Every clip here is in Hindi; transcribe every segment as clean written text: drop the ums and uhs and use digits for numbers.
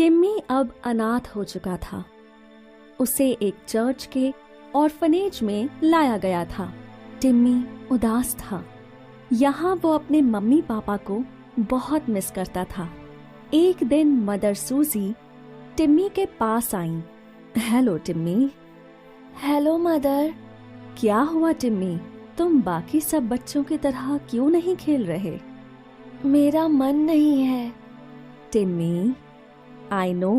टिम्मी अब अनाथ हो चुका था। उसे एक चर्च के ऑर्फनेज में लाया गया था। टिम्मी उदास था। यहाँ वो अपने मम्मी पापा को बहुत मिस करता था। एक दिन मदर सूजी टिम्मी के पास आई। Hello Timmy. Hello mother. क्या हुआ टिम्मी, तुम बाकी सब बच्चों की तरह क्यों नहीं खेल रहे? मेरा मन नहीं है। टिम्मी, आई नो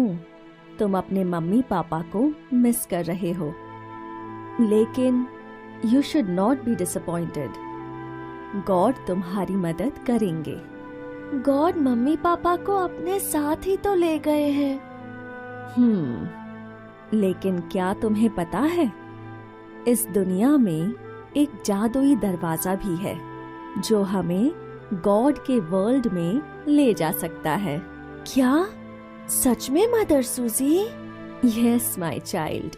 तुम अपने मम्मी पापा को मिस कर रहे हो, लेकिन you should not be disappointed. God तुम्हारी मदद करेंगे। गॉड मम्मी पापा को अपने साथ ही तो ले गए हैं। लेकिन क्या तुम्हें पता है, इस दुनिया में एक जादुई दरवाजा भी है जो हमें गॉड के वर्ल्ड में ले जा सकता है। क्या सच में मदर सूजी? Yes my child.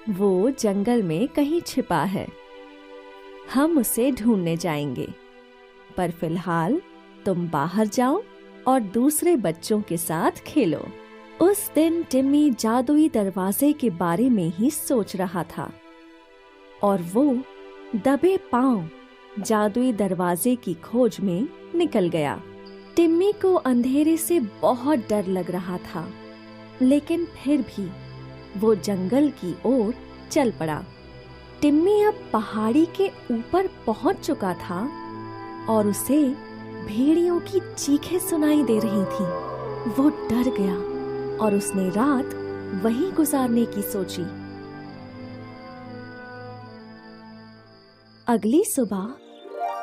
वो जंगल में कहीं छिपा है। हम उसे ढूंढने जाएंगे, पर फिलहाल तुम बाहर जाओ और दूसरे बच्चों के साथ खेलो। उस दिन टिम्मी जादुई दरवाजे के बारे में ही सोच रहा था और वो दबे पांव जादुई दरवाजे की खोज में निकल गया। टिम्मी को अंधेरे से बहुत डर लग रहा था, लेकिन फिर भी वो जंगल की ओर चल पड़ा। टिम्मी अब पहाड़ी के ऊपर पहुंच चुका था और उसे भेड़ियों की चीखें सुनाई दे रही थीं। वो डर गया और उसने रात वहीं गुजारने की सोची। अगली सुबह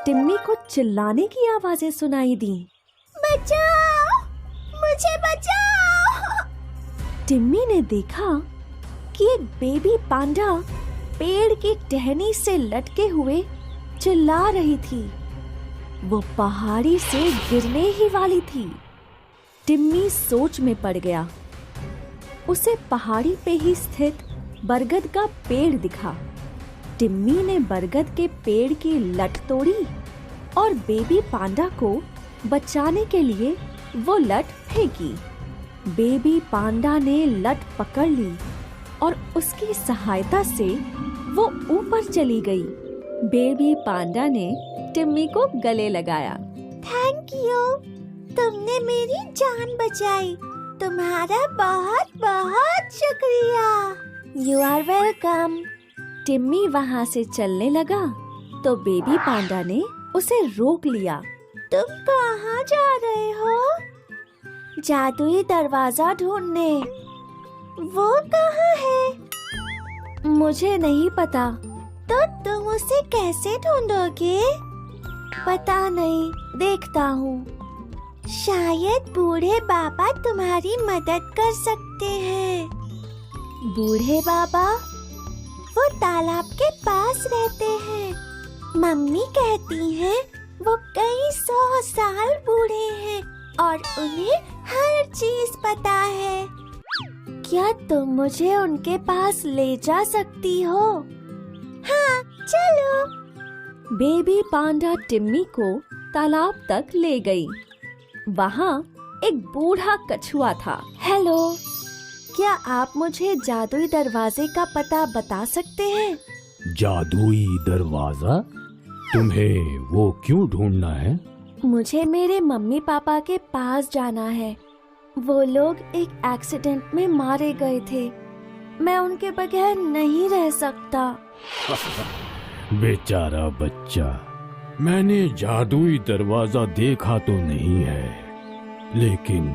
टिम्मी को चिल्लाने की आवाजें सुनाई दी। बचाओ, मुझे बचाओ! टिम्मी ने देखा कि एक बेबी पांडा पेड़ की टहनी से लटके हुए चिल्ला रही थी। वो पहाड़ी से गिरने ही वाली थी। टिम्मी सोच में पड़ गया। उसे पहाड़ी पे ही स्थित बरगद का पेड़ दिखा। टिम्मी ने बरगद के पेड़ की लट तोड़ी और बेबी पांडा को बचाने के लिए वो लट फेंकी। बेबी पांडा ने लट पकड़ ली और उसकी सहायता से वो ऊपर चली गई। बेबी पांडा ने टिम्मी को गले लगाया। थैंक यू, तुमने मेरी जान बचाई। तुम्हारा बहुत बहुत शुक्रिया। You are welcome. टिम्मी वहाँ से चलने लगा तो बेबी पांडा ने उसे रोक लिया। तुम कहाँ जा रहे हो? जादुई दरवाजा ढूंढने। वो कहाँ है? मुझे नहीं पता। तो तुम उसे कैसे ढूंढोगे? पता नहीं, देखता हूँ। शायद बूढ़े बाबा तुम्हारी मदद कर सकते हैं। बूढ़े बाबा? वो तालाब के पास रहते हैं। मम्मी कहती हैं वो कई 100 साल बूढ़े हैं और उन्हें हर चीज पता है। क्या तुम मुझे उनके पास ले जा सकती हो? हाँ, चलो। बेबी पांडा टिम्मी को तालाब तक ले गई। वहाँ एक बूढ़ा कछुआ था। हेलो, क्या आप मुझे जादुई दरवाजे का पता बता सकते हैं? जादुई दरवाजा? तुम्हें वो क्यों ढूंढना है? मुझे मेरे मम्मी पापा के पास जाना है। वो लोग एक एक्सीडेंट में मारे गए थे। मैं उनके बगैर नहीं रह सकता। बेचारा बच्चा, मैंने जादुई दरवाजा देखा तो नहीं है, लेकिन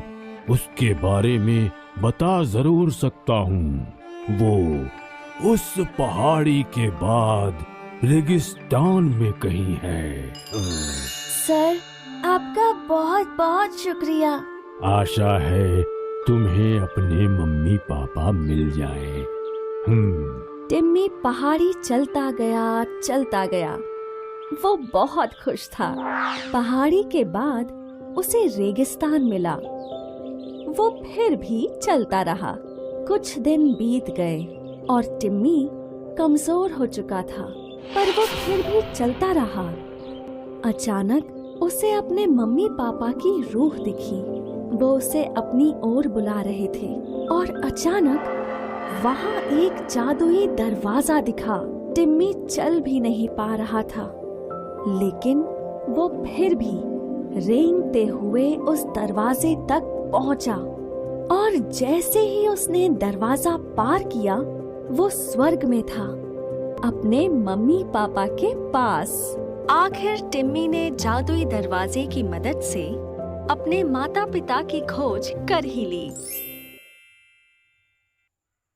उसके बारे में बता जरूर सकता हूँ। वो उस पहाड़ी के बाद रेगिस्तान में कहीं है। सर, आपका बहुत बहुत शुक्रिया। आशा है तुम्हें अपने मम्मी पापा मिल जाएं। टिम्मी पहाड़ी चलता गया। वो बहुत खुश था। पहाड़ी के बाद उसे रेगिस्तान मिला। वो फिर भी चलता रहा। कुछ दिन बीत गए और टिम्मी कमजोर हो चुका था, पर वो फिर भी चलता रहा। अचानक उसे अपने मम्मी पापा की रूह दिखी। वो उसे अपनी ओर बुला रहे थे और अचानक वहाँ एक जादुई दरवाजा दिखा। टिम्मी चल भी नहीं पा रहा था, लेकिन वो फिर भी रेंगते हुए उस दरवाजे तक पहुंचा और जैसे ही उसने दरवाजा पार किया वो स्वर्ग में था, अपने मम्मी पापा के पास। आखिर टिम्मी ने जादुई दरवाजे की मदद से अपने माता पिता की खोज कर ही ली।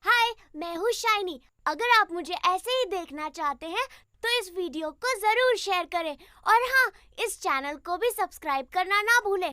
हाय, मैं हूँ शाइनी। अगर आप मुझे ऐसे ही देखना चाहते हैं तो इस वीडियो को जरूर शेयर करें और हाँ, इस चैनल को भी सब्सक्राइब करना ना भूलें।